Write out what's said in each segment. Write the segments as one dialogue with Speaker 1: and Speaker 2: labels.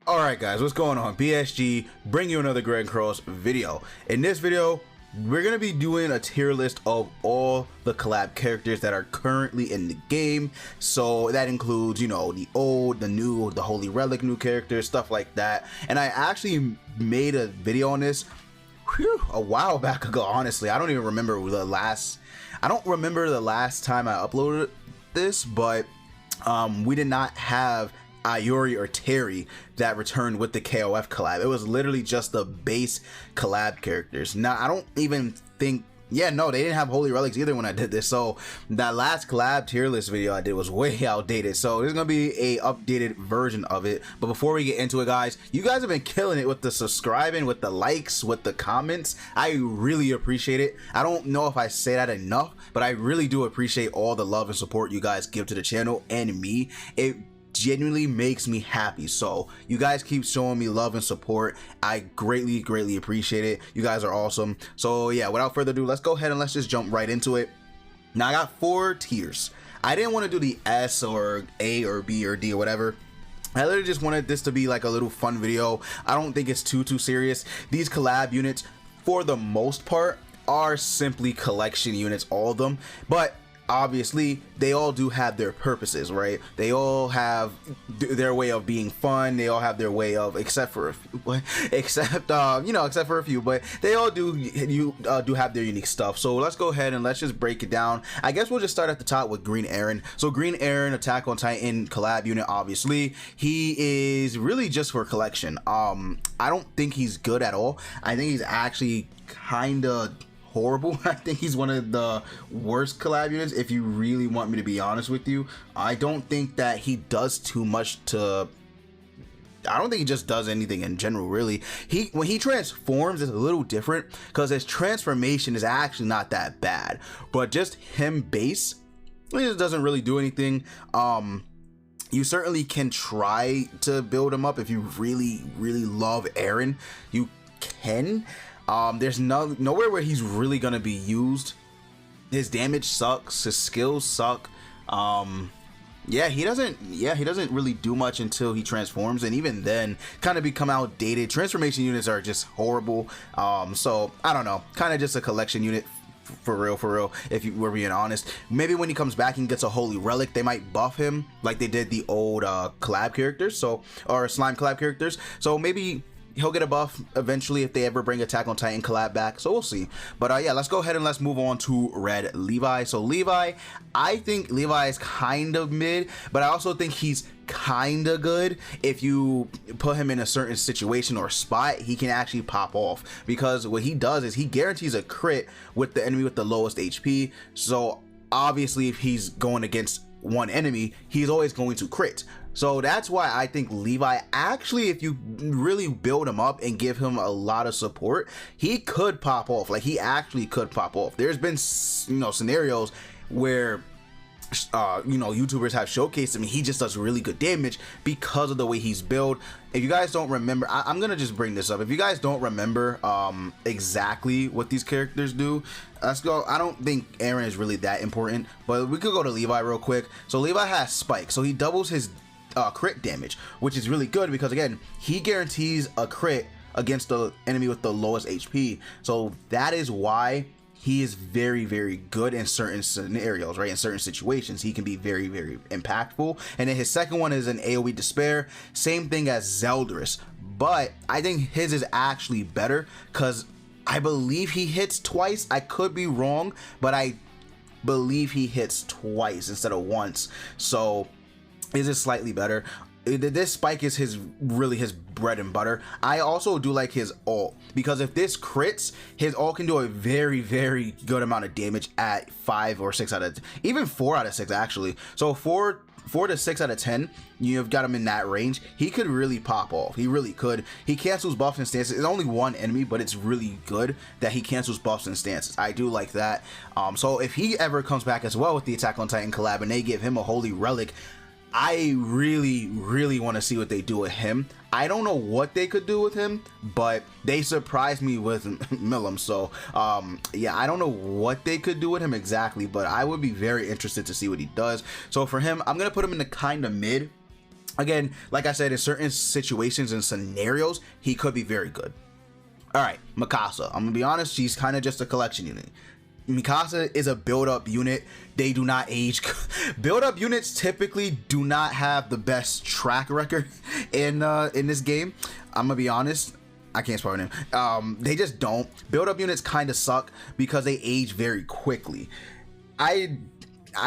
Speaker 1: Alright guys, what's going on? BSG, bring you another Greg Cross video. In this video, we're going to be doing a tier list of all the collab characters that are currently in the game. So that includes, you know, the old, the new, the Holy Relic new characters, stuff like that. And I actually made a video on this a while back ago, honestly. I don't remember the last time I uploaded this, but we did not have Ayuri or Terry that returned with the KOF collab. It was literally just the base collab characters. Now I don't even think, yeah, no, they didn't have Holy Relics either when I did this. So that last collab tier list video I did was way outdated. So there's gonna be a updated version of it. But before we get into it, guys, you guys have been killing it with the subscribing, with the likes, with the comments. I really appreciate it. I don't know if I say that enough, but I really do appreciate all the love and support you guys give to the channel and me. It genuinely makes me happy. So you guys keep showing me love and support. I greatly appreciate it. You guys are awesome. So yeah, without further ado, let's go ahead and let's just jump right into it. Now I got 4 tiers. I didn't want to do the S or A or B or D or whatever. I literally just wanted this to be like a little fun video. I don't think it's too serious. These collab units, for the most part, are simply collection units, all of them, but obviously they all do have their purposes, right? They all have their way of being fun. They all have their way of, except for a few, except for a few, but they all do have their unique stuff. So let's go ahead and let's just break it down. I guess we'll just start at the top with Green Eren. So Green Eren, Attack on Titan collab unit, obviously he is really just for collection. I don't think he's good at all. I think he's actually kind of horrible. I think he's one of the worst collab units, if you really want me to be honest with you. I don't think that he does too much to, I don't think he just does anything in general, really. When he transforms, it's a little different because his transformation is actually not that bad, but just him base, he just doesn't really do anything. You certainly can try to build him up if you really love Eren. You can. There's nowhere where he's really gonna be used. His damage sucks, his skills suck. Yeah, he doesn't really do much until he transforms, and even then kind of become outdated. Transformation units are just horrible. So I don't know, kind of just a collection unit for real, if you were being honest. Maybe when he comes back and gets a Holy Relic, they might buff him like they did the old collab characters, so, or slime collab characters. So maybe he'll get a buff eventually if they ever bring Attack on Titan collab back, so we'll see. But yeah, let's go ahead and let's move on to Red Levi. So Levi, I think Levi is kind of mid, but I also think he's kind of good. If you put him in a certain situation or spot, he can actually pop off, because what he does is he guarantees a crit with the enemy with the lowest HP. So obviously if he's going against one enemy, he's always going to crit. So that's why I think Levi, actually, if you really build him up and give him a lot of support, he could pop off. Like, he actually could pop off. There's been, you know, scenarios where YouTubers have showcased him. He just does really good damage because of the way he's built. If you guys don't remember, I'm gonna just bring this up. If you guys don't remember exactly what these characters do, let's go. I don't think Eren is really that important, but we could go to Levi real quick. So Levi has Spike, so he doubles his crit damage, which is really good because, again, he guarantees a crit against the enemy with the lowest HP. So that is why he is very good in certain scenarios, right? In certain situations, he can be very impactful. And then his second one is an AoE Despair, same thing as Zeldris, but I think his is actually better because I believe he hits twice. I could be wrong, but I believe he hits twice instead of once. So his is slightly better. This Spike is really his bread and butter. I also do like his ult, because if this crits, his ult can do a very good amount of damage at 5 or 6 out of, even 4 out of 6 actually. So 4 to 6 out of 10, you've got him in that range. He could really pop off. He really could. He cancels buffs and stances. It's only one enemy, but it's really good that he cancels buffs and stances. I do like that. So if he ever comes back as well with the Attack on Titan collab and they give him a Holy Relic, I really want to see what they do with him. I don't know what they could do with him, but they surprised me with Milam. So yeah, I don't know what they could do with him exactly, but I would be very interested to see what he does. So for him, I'm gonna put him in the kind of mid. Again, like I said, in certain situations and scenarios, he could be very good. All right, Mikasa. I'm gonna be honest, she's kind of just a collection unit. Mikasa is a build-up unit. They do not age. Build-up units typically do not have the best track record in this game. I'm gonna be honest. I can't spell her name. They just don't. Build-up units kind of suck because they age very quickly. I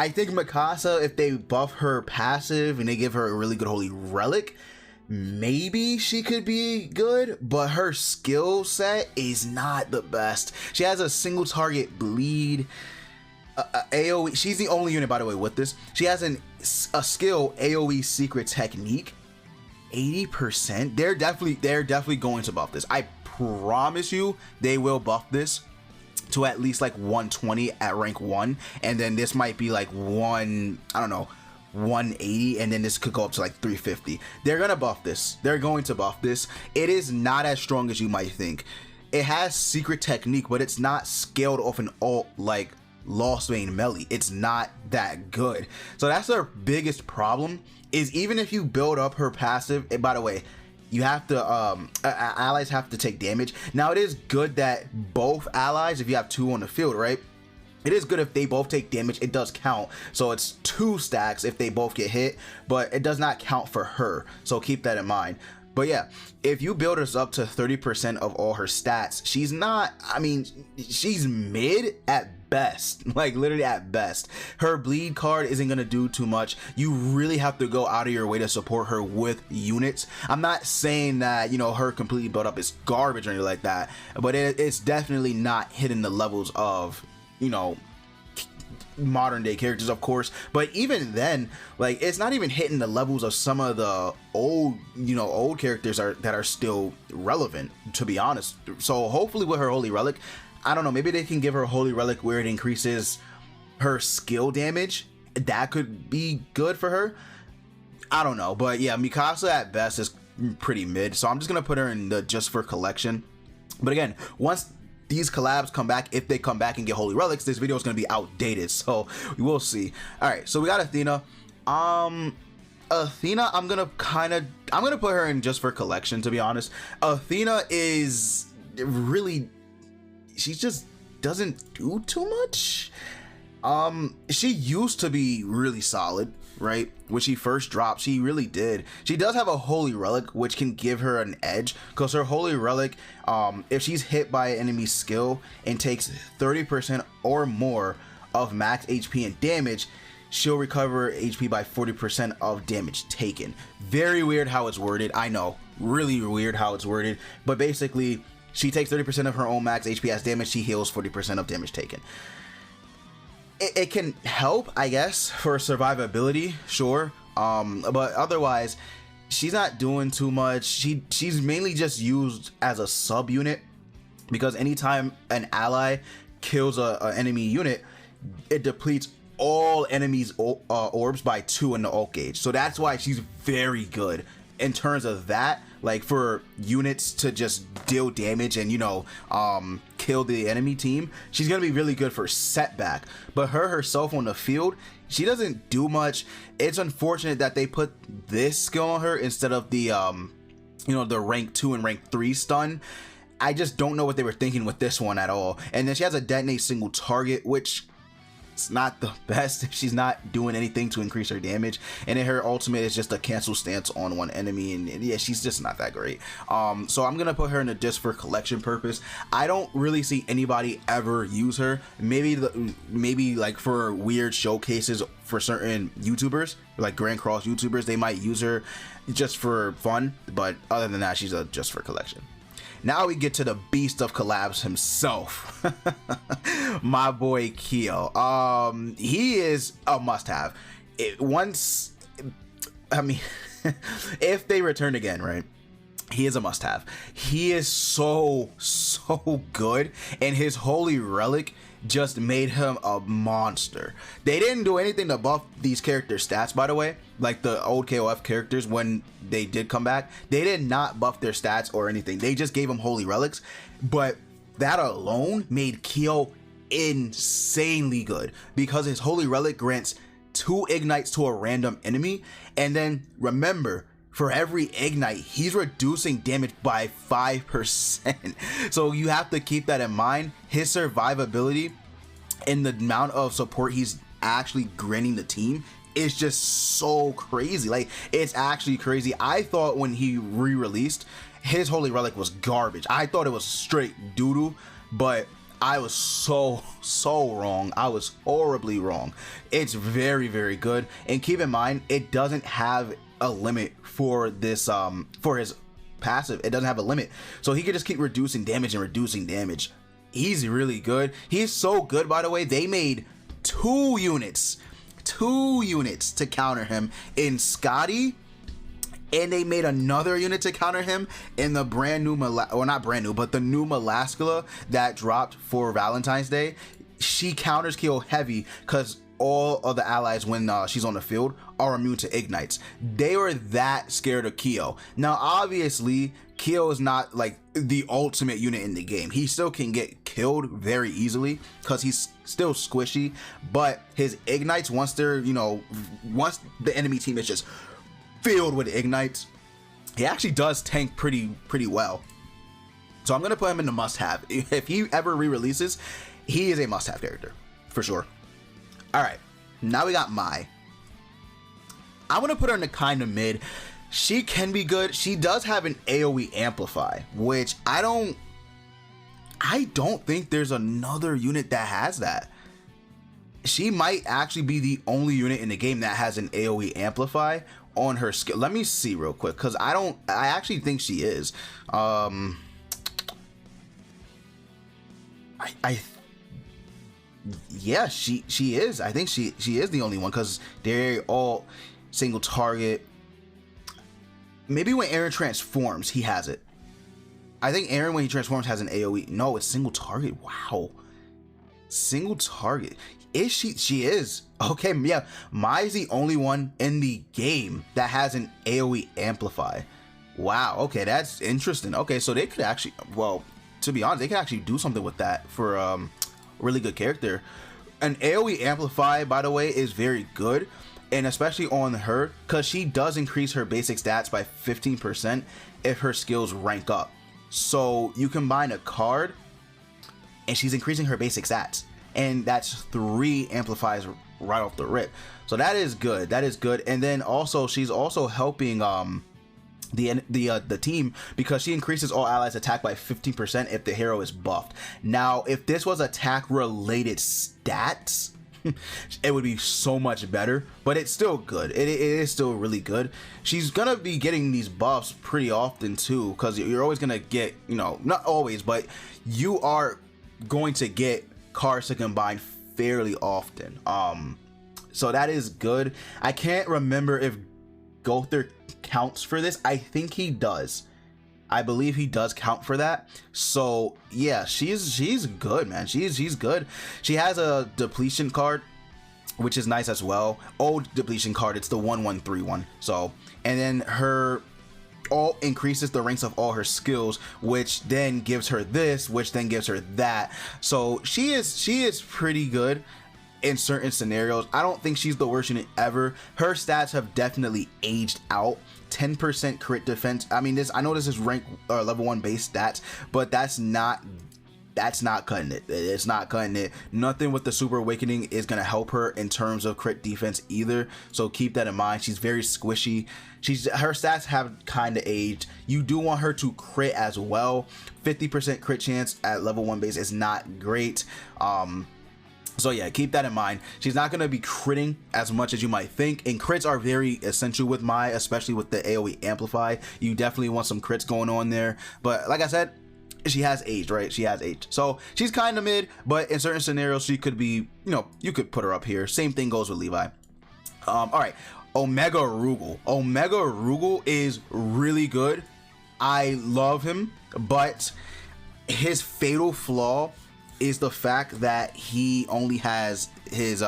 Speaker 1: think Mikasa, if they buff her passive and they give her a really good holy relic, maybe she could be good, but her skill set is not the best. She has a single target bleed, AoE. She's the only unit, by the way, with this. She has a skill AoE secret technique. 80%. They're definitely going to buff this. I promise you, they will buff this to at least like 120 at rank 1, and then this might be like 180, and then this could go up to like 350. They're gonna buff this. They're going to buff this. It is not as strong as you might think. It has secret technique, but it's not scaled off an alt like Lost Vein Melee. It's not that good. So that's their biggest problem, is even if you build up her passive, and by the way, you have to allies have to take damage. Now it is good that both allies, if you have 2 on the field, right, it is good if they both take damage. It does count, so it's 2 stacks if they both get hit, but it does not count for her, so keep that in mind. But yeah, if you build us up to 30% of all her stats, she's not, I mean, she's mid at best, like literally at best. Her bleed card isn't gonna do too much. You really have to go out of your way to support her with units. I'm not saying that, you know, her completely built up is garbage or anything like that, but it's definitely not hitting the levels of, you know, modern day characters, of course, but even then, like, it's not even hitting the levels of some of the old, you know, old characters that are still relevant, to be honest. So hopefully with her holy relic, I don't know, maybe they can give her a holy relic where it increases her skill damage. That could be good for her. I don't know, but yeah, Mikasa at best is pretty mid, so I'm just gonna put her in the just for collection. But again, once these collabs come back, if they come back and get holy relics, this video is going to be outdated, so we'll see. All right, so we got Athena. Athena, I'm gonna put her in just for collection, to be honest. Athena is really, she just doesn't do too much. She used to be really solid, right? When she first dropped, she really did. She does have a holy relic, which can give her an edge, because her holy relic, if she's hit by an enemy skill and takes 30% or more of max HP and damage, she'll recover HP by 40% of damage taken. Very weird how it's worded, I know, really weird how it's worded, but basically she takes 30% of her own max HP as damage, she heals 40% of damage taken. It can help, I guess, for survivability, sure, but otherwise she's not doing too much. She's mainly just used as a sub unit, because anytime an ally kills a enemy unit, it depletes all enemies orbs by 2 in the ult gauge. So that's why she's very good in terms of that, like for units to just deal damage and, you know, kill the enemy team. She's gonna be really good for setback, but her herself on the field, she doesn't do much. It's unfortunate that they put this skill on her instead of the you know, the rank 2 and rank 3 stun. I just don't know what they were thinking with this one at all. And then she has a detonate single target, which it's not the best if she's not doing anything to increase her damage, and then her ultimate is just a cancel stance on one enemy, and yeah, she's just not that great. So I'm gonna put her in a just for collection purpose. I don't really see anybody ever use her. Maybe like for weird showcases for certain YouTubers, like Grand Cross YouTubers, they might use her just for fun, but other than that, she's a just for collection. Now we get to the beast of collabs himself, my boy Kyo. He is a must-have. I mean, if they return again, right? He is a must-have. He is so good, and his holy relic just made him a monster. They didn't do anything to buff these characters' stats, by the way. Like the old KOF characters, when they did come back, they did not buff their stats or anything. They just gave him holy relics, but that alone made Kyo insanely good, because his holy relic grants 2 ignites to a random enemy. And then remember, for every ignite, he's reducing damage by 5%. So you have to keep that in mind. His survivability and the amount of support he's actually granting the team is just so crazy. Like, it's actually crazy. I thought when he re-released, his Holy Relic was garbage. I thought it was straight doo-doo, but I was so wrong. I was horribly wrong. It's very, very good. And keep in mind, it doesn't have a limit for this for his passive. It doesn't have a limit, so he could just keep reducing damage and reducing damage. He's really good. He's so good, by the way, they made 2 units to counter him in Scotty, and they made another unit to counter him in the brand new not brand new, but the new Malascula that dropped for Valentine's Day. She counters Kyo heavy because all of the allies, when she's on the field, are immune to ignites. They were that scared of Kyo. Now obviously Kyo is not like the ultimate unit in the game. He still can get killed very easily because he's still squishy, but his ignites, once they're, you know, once the enemy team is just filled with ignites, he actually does tank pretty well. So I'm gonna put him in the must-have. If he ever re-releases, he is a must-have character for sure. All right, now we got Mai. I'm gonna put her in the kind of mid. She can be good. She does have an AoE amplify, which I don't think there's another unit that has that. She might actually be the only unit in the game that has an AoE amplify on her skill. Let me see real quick, because I actually think she is. Yeah, she is. I think she is the only one, because they're all single target. Maybe when Aaron transforms, he has it. I think Aaron, when he transforms, has an AoE. No, it's single target. Wow, single target. Is she is. Okay, yeah, Mai's the only one in the game that has an AoE amplify. Wow, okay, that's interesting. Okay, so they could actually, well, to be honest, they could actually do something with that for really good character. An AoE amplify, by the way, is very good, and especially on her, because she does increase her basic stats by 15% if her skills rank up. So you combine a card and she's increasing her basic stats, and that's 3 amplifies right off the rip. So that is good. That is good. And then also she's also helping the team, because she increases all allies attack by 15% if the hero is buffed. Now if this was attack related stats, it would be so much better, but it's still good. It is still really good. She's gonna be getting these buffs pretty often too, because you're always gonna get, you know, not always, but you are going to get cards to combine fairly often. So that is good. I can't remember if Gother counts for this. I think he does. I believe he does count for that. So yeah, she's good, man. She's good. She has a depletion card, which is nice as well. Old depletion card. It's the 1131. So, and then her all increases the ranks of all her skills, which then gives her this, which then gives her that. So she is pretty good in certain scenarios. I don't think she's the worst unit ever. Her stats have definitely aged out. 10% crit defense. I mean, I know this is rank level 1 base stats, but that's not cutting it. It's not cutting it. Nothing with the Super Awakening is gonna help her in terms of crit defense either. So keep that in mind. She's very squishy. Her stats have kind of aged. You do want her to crit as well. 50% crit chance at level 1 base is not great. So yeah, keep that in mind. She's not going to be critting as much as you might think, and crits are very essential with Mai, especially with the AoE amplify. You definitely want some crits going on there, but like I said, she has aged, right? She has aged, so she's kind of mid, but in certain scenarios she could be, you know, you could put her up here. Same thing goes with Levi. All right, Omega Rugel. Omega Rugel is really good. I love him, but his fatal flaw is the fact that he only has his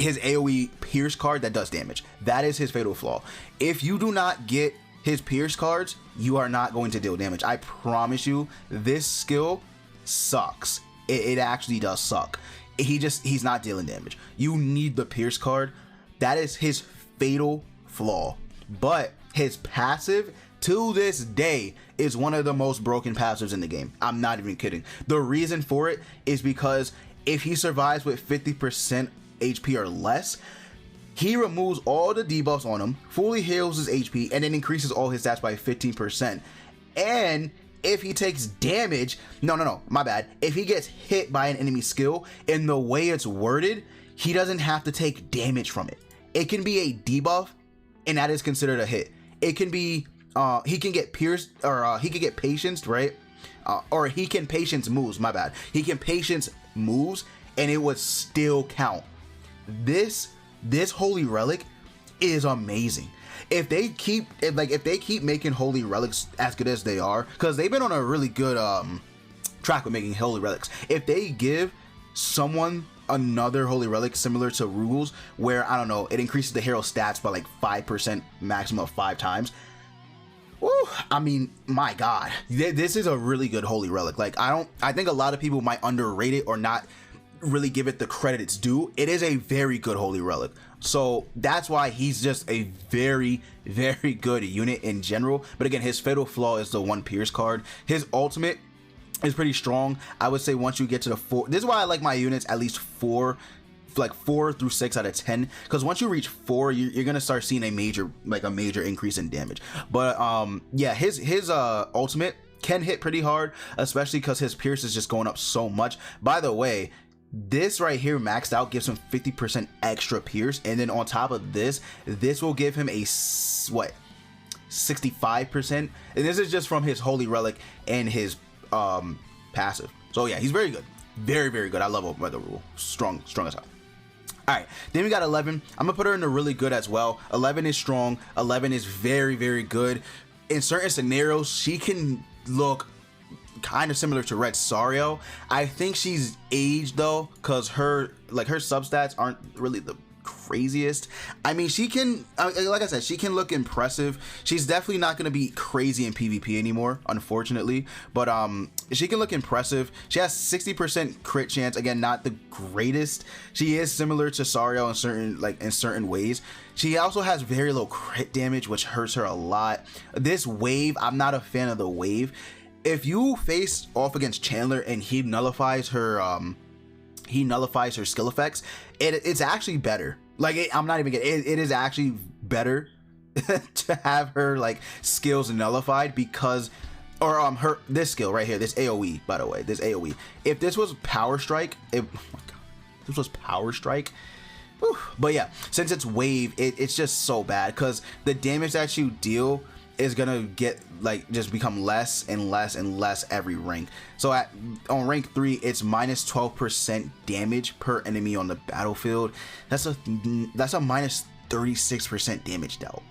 Speaker 1: AoE Pierce card that does damage. That is his fatal flaw. If you do not get his Pierce cards, you are not going to deal damage. I promise you, this skill sucks. It actually does suck. he's not dealing damage. You need the Pierce card. That is his fatal flaw. But his passive to this day is one of the most broken passives in the game. I'm not even kidding. The reason for it is because if he survives with 50% HP or less, he removes all the debuffs on him, fully heals his HP, and then increases all his stats by 15%. And if he takes damage, no, my bad. If he gets hit by an enemy skill, in the way it's worded, he doesn't have to take damage from it. It can be a debuff, and that is considered a hit. It can be, he can get pierced, or he can get patience, right? Or he can patience moves, my bad. He can patience moves, and it would still count. This holy relic is amazing. If they keep making holy relics as good as they are, because they've been on a really good track with making holy relics. If they give someone another holy relic similar to Rugel's, where I don't know, it increases the hero stats by like 5%, maximum of 5 times. Woo, I mean, my God, this is a really good holy relic. Like I think a lot of people might underrate it or not really give it the credit it's due. It is a very good holy relic. So that's why he's just a very, very good unit in general. But again, his fatal flaw is the 1 Pierce card. His ultimate is pretty strong. I would say once you get to the 4, this is why I like my units at least 4, like 4 through 6 out of 10, because once you reach 4, you're gonna start seeing a major increase in damage. But yeah, his ultimate can hit pretty hard, especially because his Pierce is just going up so much. By the way, this right here maxed out gives him 50% extra Pierce, and then on top of this will give him a 65%, and this is just from his holy relic and his passive. So yeah, he's very good, very, very good. I love Weather Rule, strong as hell. All right, then we got 11. I'm gonna put her in the really good as well. 11 is strong. 11 is very, very good. In certain scenarios, she can look kind of similar to Red Sario. I think she's aged though, because her substats aren't really the craziest. I mean, she can, like I said, she can look impressive. She's definitely not going to be crazy in PvP anymore, unfortunately, but she can look impressive. She has 60% crit chance. Again, not the greatest. She is similar to Sario in certain ways. She also has very low crit damage, which hurts her a lot. This wave, I'm not a fan of the wave. If you face off against Chandler and he nullifies her skill effects, it's actually better. Like, I'm not even kidding. It is actually better to have her like skills nullified, because, or this skill right here, this AOE, by the way, this AOE. If this was Power Strike, oh my God, this was Power Strike. Whew. But yeah, since it's wave, it's just so bad, because the damage that you deal is gonna get just become less and less and less every rank. So on rank 3, it's minus 12% damage per enemy on the battlefield. That's a minus 36% damage dealt.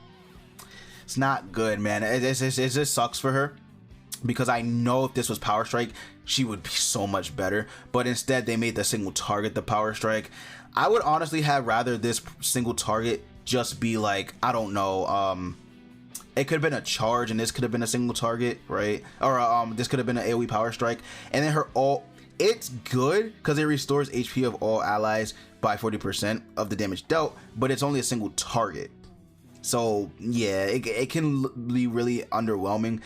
Speaker 1: It's not good, man. It just sucks for her, because I know if this was Power Strike, she would be so much better. But instead, they made the single target the Power Strike. I would honestly have rather this single target just be like, I don't know, it could have been a charge and this could have been a single target, right? Or this could have been an AoE Power Strike. And then her ult, it's good because it restores HP of all allies by 40% of the damage dealt, but it's only a single target. So yeah, it can be really underwhelming.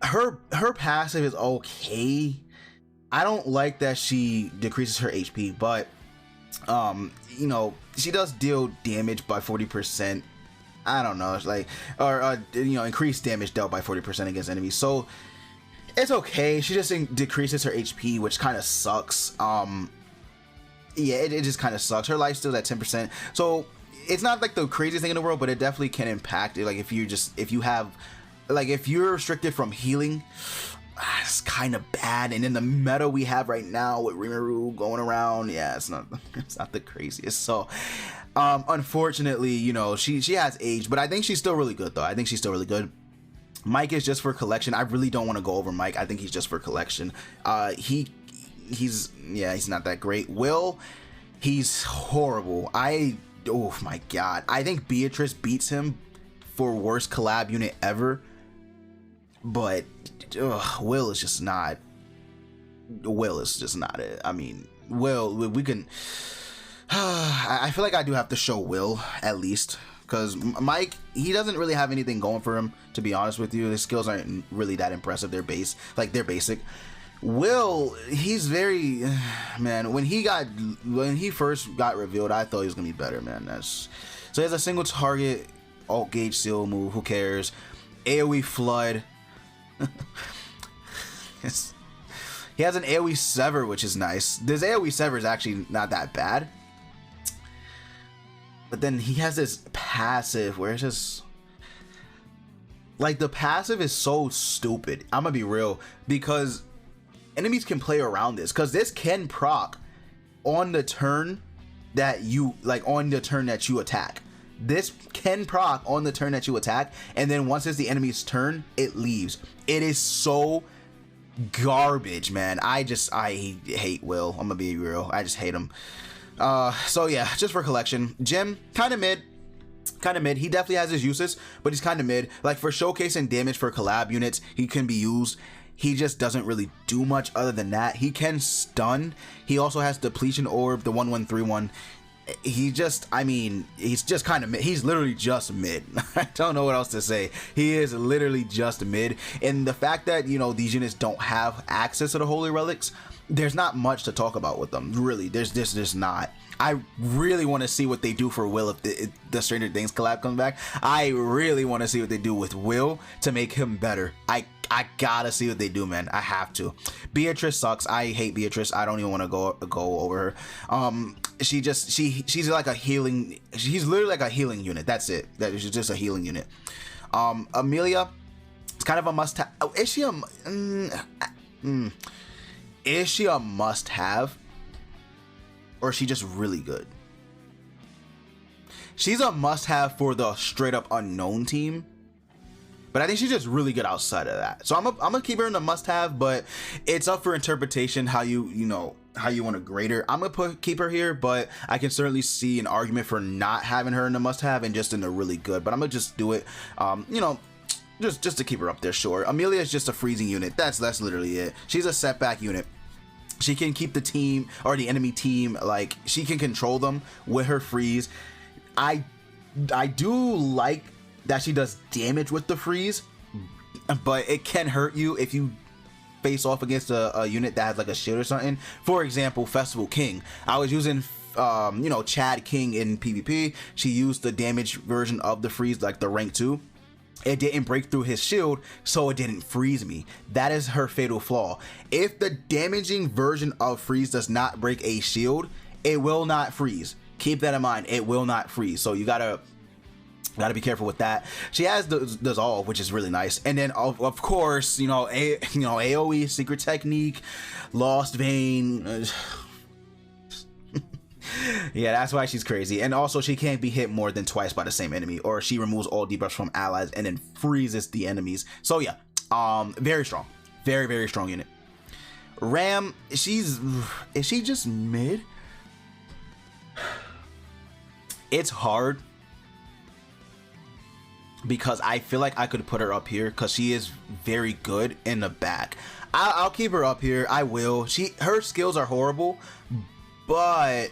Speaker 1: Her passive is okay. I don't like that she decreases her HP, but you know, she does deal damage by 40%. I don't know, it's like, or you know, increased damage dealt by 40% against enemies. So it's okay. She just decreases her HP, which kind of sucks. Yeah, it just kind of sucks. Her life still at 10%. So it's not like the craziest thing in the world, but it definitely can impact it. Like if you're restricted from healing, it's kind of bad. And in the meta we have right now with Rimuru going around, yeah, it's not the craziest. So unfortunately, you know, she has aged, but I think she's still really good though. I think she's still really good. Mike is just for collection. I really don't want to go over Mike. I think he's just for collection. He's not that great. Will, he's horrible. Oh my God, I think Beatrice beats him for worst collab unit ever, but Will is just not it. I mean, Will, we can. I feel like I do have to show Will at least, because Mike, he doesn't really have anything going for him, to be honest with you. His skills aren't really that impressive. They're they're basic. Will, he's very, man, when he first got revealed, I thought he was gonna be better, man. So he has a single target alt gauge seal move, who cares? AoE flood. He has an AoE sever, which is nice. This AoE sever is actually not that bad. But then he has this passive where it's just like, the passive is so stupid. I'm gonna be real, because enemies can play around this, because this can proc on the turn that you attack. This can proc on the turn that you attack, and then once it's the enemy's turn, it leaves. It is so garbage, man. I hate Will. I'm gonna be real. I just hate him. So yeah, just for collection, Jim, kind of mid. He definitely has his uses, but he's kind of mid. Like, for showcasing damage for collab units, he can be used. He just doesn't really do much other than that. He can stun. He also has depletion orb, the 1131. He just, I mean, he's just kind of mid. He's literally just mid. I don't know what else to say. He is literally just mid. And the fact that, you know, these units don't have access to the holy relics, there's not much to talk about with them, really. There's not. I really want to see what they do for Will if the Stranger Things collab comes back. I really want to see what they do with Will to make him better. I gotta see what they do, man. I have to. Beatrice sucks. I hate Beatrice. I don't even want to go over her. She's like a healing. She's literally like a healing unit. That's it. She's just a healing unit. Amelia, it's kind of a must-have. Oh, is she a must-have, or is she just really good? She's a must-have for the straight-up unknown team, but I think she's just really good outside of that. So I'm gonna keep her in the must-have, but it's up for interpretation how you want to grade her. I'm gonna keep her here, but I can certainly see an argument for not having her in the must-have and just in the really good. But I'm gonna just do it. Just to keep her up there, sure. Amelia is just a freezing unit. That's literally it. She's a setback unit. She can keep the team or the enemy team, like, she can control them with her freeze. I do like that she does damage with the freeze, but it can hurt you if you face off against a unit that has like a shield or something. For example, Festival King. I was using Chad King in PvP. She used the damage version of the freeze, like the rank 2. It didn't break through his shield, so it didn't freeze me. That is her fatal flaw. If the damaging version of freeze does not break a shield, it will not freeze. Keep that in mind. It will not freeze. So you gotta be careful with that. She has the dissolve, which is really nice. And then of course, AoE, secret technique, lost vein. Yeah, that's why she's crazy. And also, she can't be hit more than twice by the same enemy, or she removes all debuffs from allies and then freezes the enemies. So yeah, very strong, very strong unit. Ram, is she just mid? It's hard because I feel like I could put her up here because she is very good in the back. I'll keep her up here. I will. Her skills are horrible, but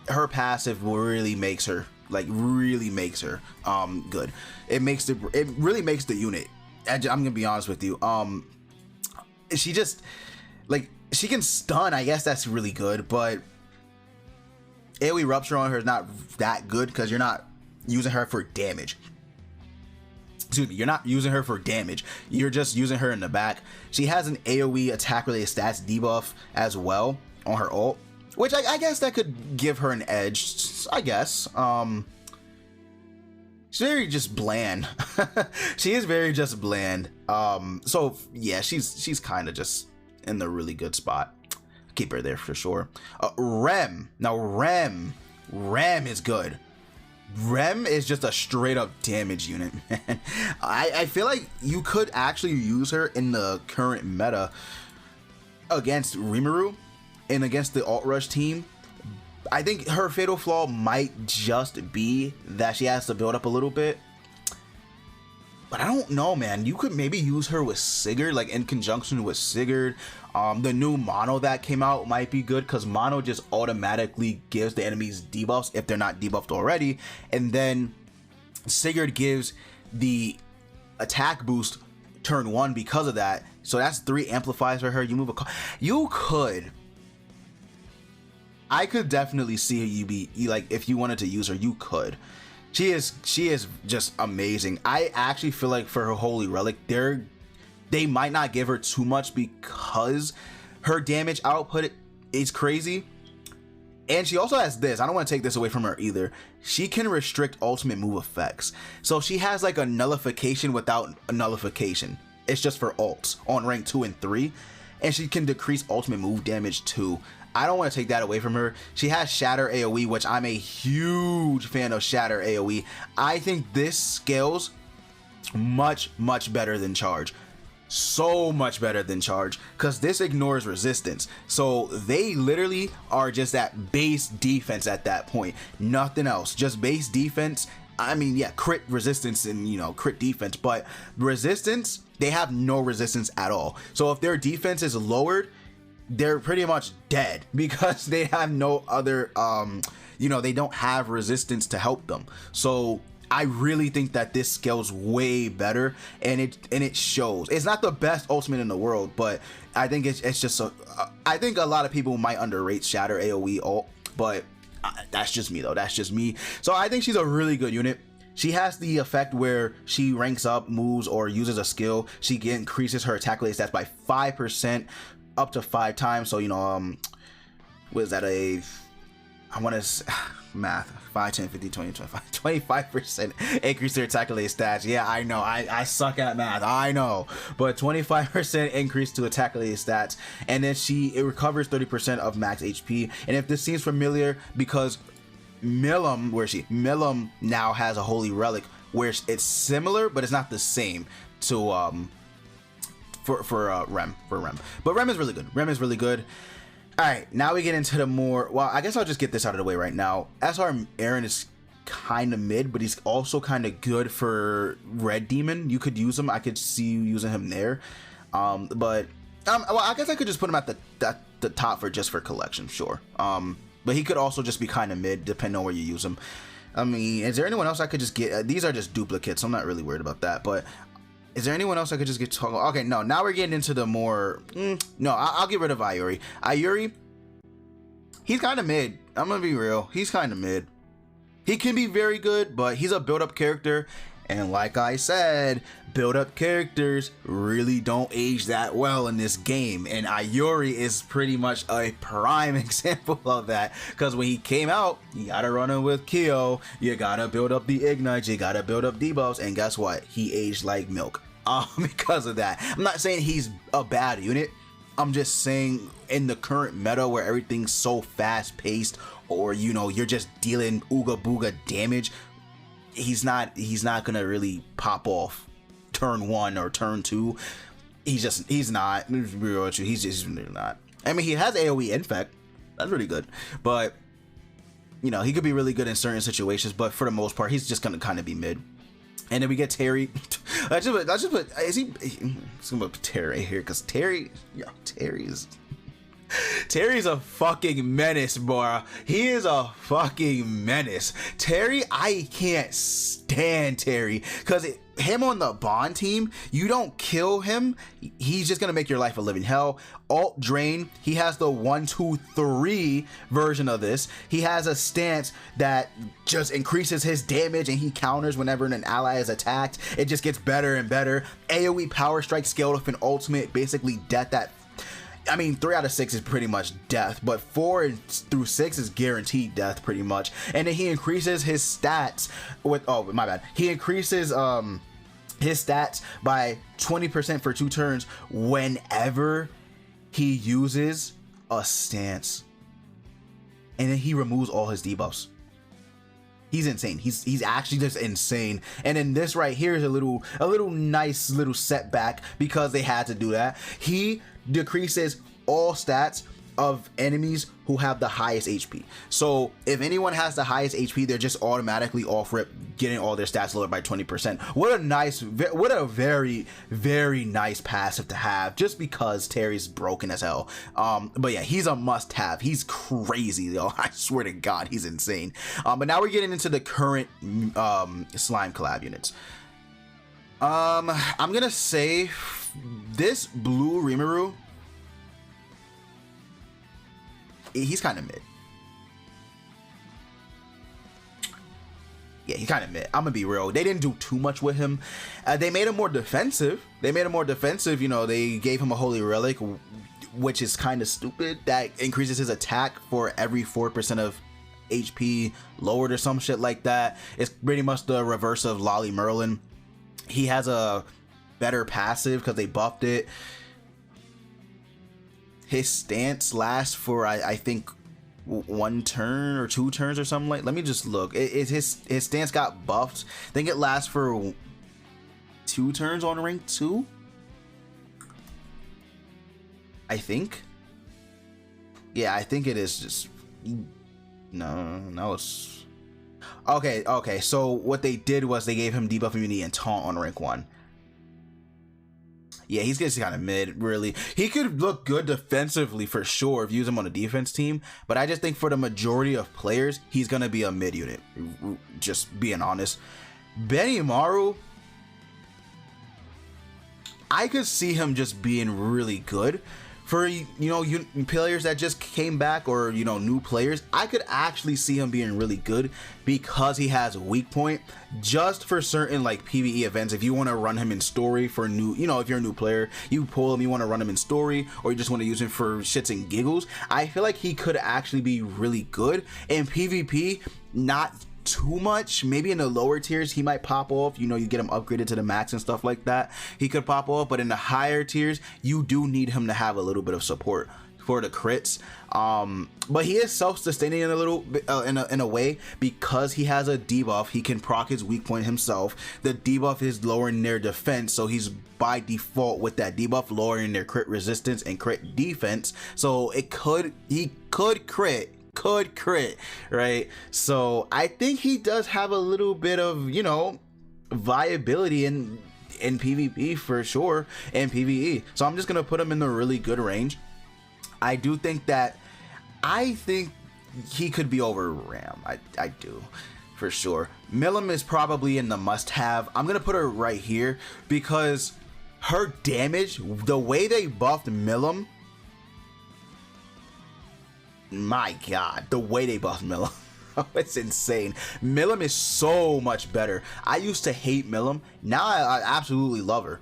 Speaker 1: her passive really makes her good. It really makes the unit. I'm gonna be honest with you. She just, like, she can stun. I guess that's really good, but AoE rupture on her is not that good because you're not using her for damage. Excuse me, you're not using her for damage. You're just using her in the back. She has an AoE attack related stats debuff as well on her ult, which I guess that could give her an edge, I guess. She's very just bland. She is very just bland. So yeah, she's kind of just in the really good spot. Keep her there for sure. Rem. Now Rem is good. Rem is just a straight up damage unit, man. I feel like you could actually use her in the current meta against Rimuru and against the alt rush team. I think her fatal flaw might just be that she has to build up a little bit. But I don't know, man. You could maybe use her with Sigurd, like in conjunction with Sigurd. The new mono that came out might be good because mono just automatically gives the enemies debuffs if they're not debuffed already, and then Sigurd gives the attack boost turn 1 because of that. So that's 3 amplifiers for her. You move I could definitely see you like if you wanted to use her, you could. She is just amazing. I actually feel like for her holy relic, they might not give her too much because her damage output is crazy. And she also has this. I don't want to take this away from her either. She can restrict ultimate move effects. So she has like a nullification without a nullification. It's just for ults on rank 2 and 3. And she can decrease ultimate move damage too. I don't want to take that away from her. She has Shatter AoE, which I'm a huge fan of Shatter AoE. I think this scales much better than Charge. So much better than Charge, because this ignores resistance. So they literally are just at base defense at that point. Nothing else. Just base defense. I mean, yeah, crit resistance and, you know, crit defense, but resistance, they have no resistance at all. So if their defense is lowered, they're pretty much dead because they have no other, you know, they don't have resistance to help them. So I really think that this scales way better, and it shows. It's not the best ultimate in the world, but I think it's just I think a lot of people might underrate Shatter AoE ult, but that's just me though. That's just me. So I think she's a really good unit. She has the effect where she ranks up, moves, or uses a skill. She increases her attack rate stats by 5%, up to 5 times. So, you know, what is that? I want to math 5 10 50 20 25 25% increase their attack related stats. Yeah, I know, I suck at math, I know, but 25% increase to attack related stats, and then it recovers 30% of max HP. And if this seems familiar, because Milam, Milam now has a holy relic where it's similar but it's not the same to for Rem. But Rem is really good. All right, now we get into the more, well, I guess I'll just get this out of the way right now. SR Aaron is kind of mid, but he's also kind of good for Red Demon. You could use him. I could see you using him there. Well, I guess I could just put him at the top for collection, sure. But he could also just be kind of mid, depending on where you use him. I mean, is there anyone else I could just get? These are just duplicates, so I'm not really worried about that, but is there anyone else I could just get talking? Okay, no, now we're getting into the more, no, I'll get rid of Ayuri. Ayuri, he's kind of mid. I'm gonna be real, he's kind of mid. He can be very good, but he's a build-up character, and like I said, build-up characters really don't age that well in this game, and Ayuri is pretty much a prime example of that, because when he came out, you gotta run him with Kyo, you gotta build up the ignites, you gotta build up debuffs, and guess what? He aged like milk. Because of that. I'm not saying he's a bad unit. I'm just saying in the current meta where everything's so fast paced, or you know, you're just dealing ooga booga damage, he's not gonna really pop off turn 1 or turn 2. He's not. He's just not. I mean, he has AoE infect. That's really good. But you know, he could be really good in certain situations, but for the most part, he's just gonna kind of be mid. And then we get Terry. I just put I'm gonna put Terry here because Terry's a fucking menace, bro. He is a fucking menace. Terry, I can't stand Terry because him on the Bond team, you don't kill him, he's just gonna make your life a living hell. Alt drain, he has the 1 2 3 version of this. He has a stance that just increases his damage and he counters whenever an ally is attacked. It just gets better and better. AoE power strike scaled with an ultimate, basically death. That, I mean, 3 out of 6 is pretty much death, but 4 through 6 is guaranteed death pretty much. And then he increases his stats with, oh my bad, he increases his stats by 20% for 2 turns whenever he uses a stance, and then he removes all his debuffs. He's insane. He's actually just insane. And then this right here is a little nice little setback because they had to do that. He decreases all stats of enemies who have the highest HP. So if anyone has the highest HP, they're just automatically off rip getting all their stats lowered by 20%. What a very nice passive to have, just because Terry's broken as hell. But yeah, he's a must have. He's crazy though. I swear to God, he's insane. But now we're getting into the current slime collab units. I'm gonna say this blue Rimuru, he's kind of mid. Yeah, he's kind of mid. I'm gonna be real. They didn't do too much with him. They made him more defensive. You know, they gave him a holy relic, which is kind of stupid. That increases his attack for every 4% of HP lowered or some shit like that. It's pretty much the reverse of Lolly Merlin. He has a better passive because they buffed it. His stance lasts for I think 1 turn or 2 turns or something like. Let me just look. His stance got buffed. I think it lasts for 2 turns on rank 2. I think. Yeah, I think it is just. No, it's. Okay, so what they did was they gave him debuff immunity and taunt on rank 1. Yeah, he's getting kind of mid, really. He could look good defensively for sure if you use him on a defense team, but I just think for the majority of players, he's gonna be a mid unit, just being honest. Benimaru, I could see him just being really good. For, you know, players that just came back, or, you know, new players, I could actually see him being really good because he has a weak point just for certain like PvE events. If you want to run him in story for new, you know, if you're a new player, you pull him, you want to run him in story, or you just want to use him for shits and giggles, I feel like he could actually be really good. In PvP, not too much. Maybe in the lower tiers he might pop off, you know, you get him upgraded to the max and stuff like that, he could pop off. But in the higher tiers, you do need him to have a little bit of support for the crits. But he is self-sustaining in a little bit, in a way, because he has a debuff. He can proc his weak point himself. The debuff is lowering their defense, so he's by default with that debuff lowering their crit resistance and crit defense. So he could crit, right? So I think he does have a little bit of, you know, viability in PvP for sure, and PvE. So I'm just gonna put him in the really good range. I think he could be over Ram. I do for sure. Milam is probably in the must-have. I'm gonna put her right here because her damage, the way they buffed Milam, my God, the way they buffed Milam, it's insane. Milam is so much better. I used to hate Milam. Now I absolutely love her.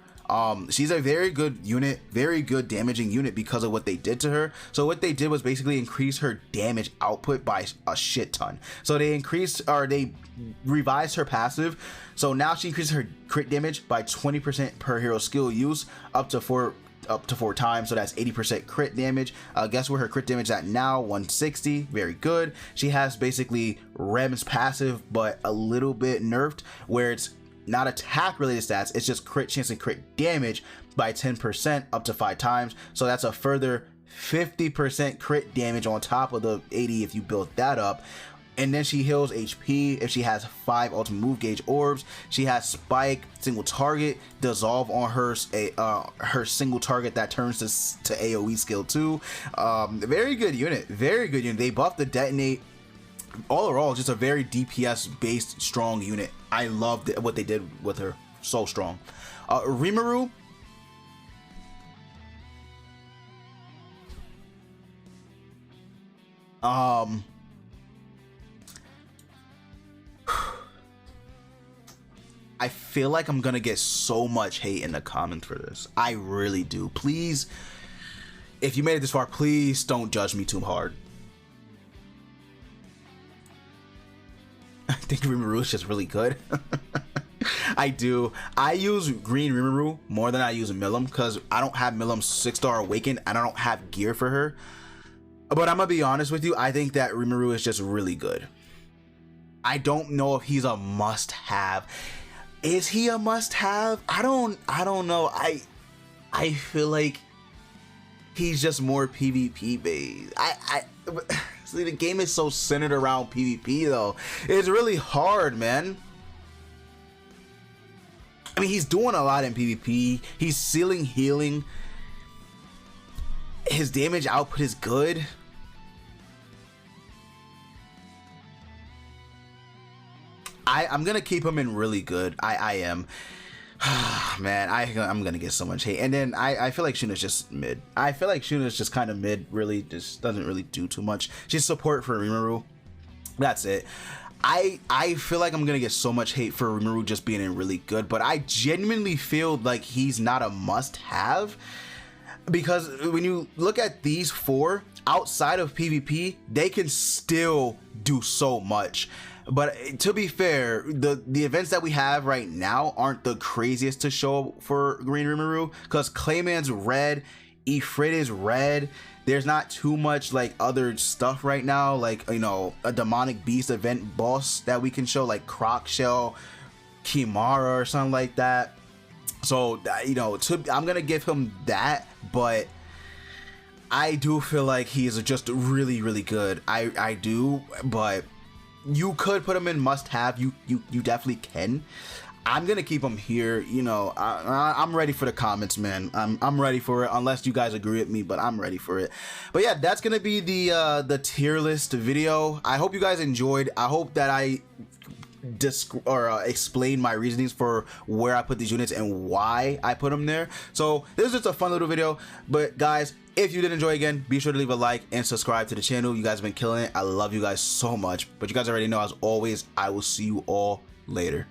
Speaker 1: She's a very good unit, very good damaging unit because of what they did to her. So what they did was basically increase her damage output by a shit ton. So they revised her passive. So now she increases her crit damage by 20% per hero skill use, up to 4 times. So that's 80% crit damage. Guess where her crit damage is at now? 160. Very good. She has basically Rem's passive, but a little bit nerfed, where it's not attack related stats, it's just crit chance and crit damage by 10% up to 5 times. So that's a further 50% crit damage on top of the 80 if you build that up. And then she heals HP if she has 5 ultimate move gauge orbs. She has Spike, single target, dissolve on her single target that turns to AoE skill 2. Very good unit, very good unit. They buffed the detonate. All in all, just a very DPS based strong unit. I loved what they did with her. So strong. Rimuru, I feel like I'm gonna get so much hate in the comments for this. I really do. Please, if you made it this far, please don't judge me too hard. I think Rimuru is just really good. I do. I use green Rimuru more than I use Milam because I don't have Milam's 6-star awaken and I don't have gear for her. But I'm gonna be honest with you, I think that Rimuru is just really good. I don't know if he's a must-have. Is he a must-have? I don't know. I feel like he's just more PvP based. See, the game is so centered around PvP though. It's really hard, man. I mean, he's doing a lot in PvP. He's sealing healing. His damage output is good. I'm gonna keep him in really good. I am. Man, I'm gonna get so much hate. And then I feel like Shuna's just mid. I feel like Shuna's just kind of mid. Really, just doesn't really do too much. She's support for Rimuru. That's it. I feel like I'm gonna get so much hate for Rimuru just being in really good, but I genuinely feel like he's not a must-have, because when you look at these four outside of PvP, they can still do so much. But to be fair, the events that we have right now aren't the craziest to show for Green Rimuru, because Clayman's red, Ifrit is red. There's not too much like other stuff right now, like, you know, a demonic beast event boss that we can show, like Croc Shell, Kimara or something like that. So, you know, I'm gonna give him that, but I do feel like he's just really, really good. I do, but you could put him in must have. You definitely can. I'm gonna keep him here. You know, I'm ready for the comments, man. I'm ready for it, unless you guys agree with me, but I'm ready for it. But yeah, that's gonna be the tier list video. I hope you guys enjoyed. I hope that I explain my reasonings for where I put these units and why I put them there. So this is just a fun little video. But guys, if you did enjoy, again, be sure to leave a like and subscribe to the channel. You guys have been killing it. I love you guys so much. But you guys already know, as always, I will see you all later.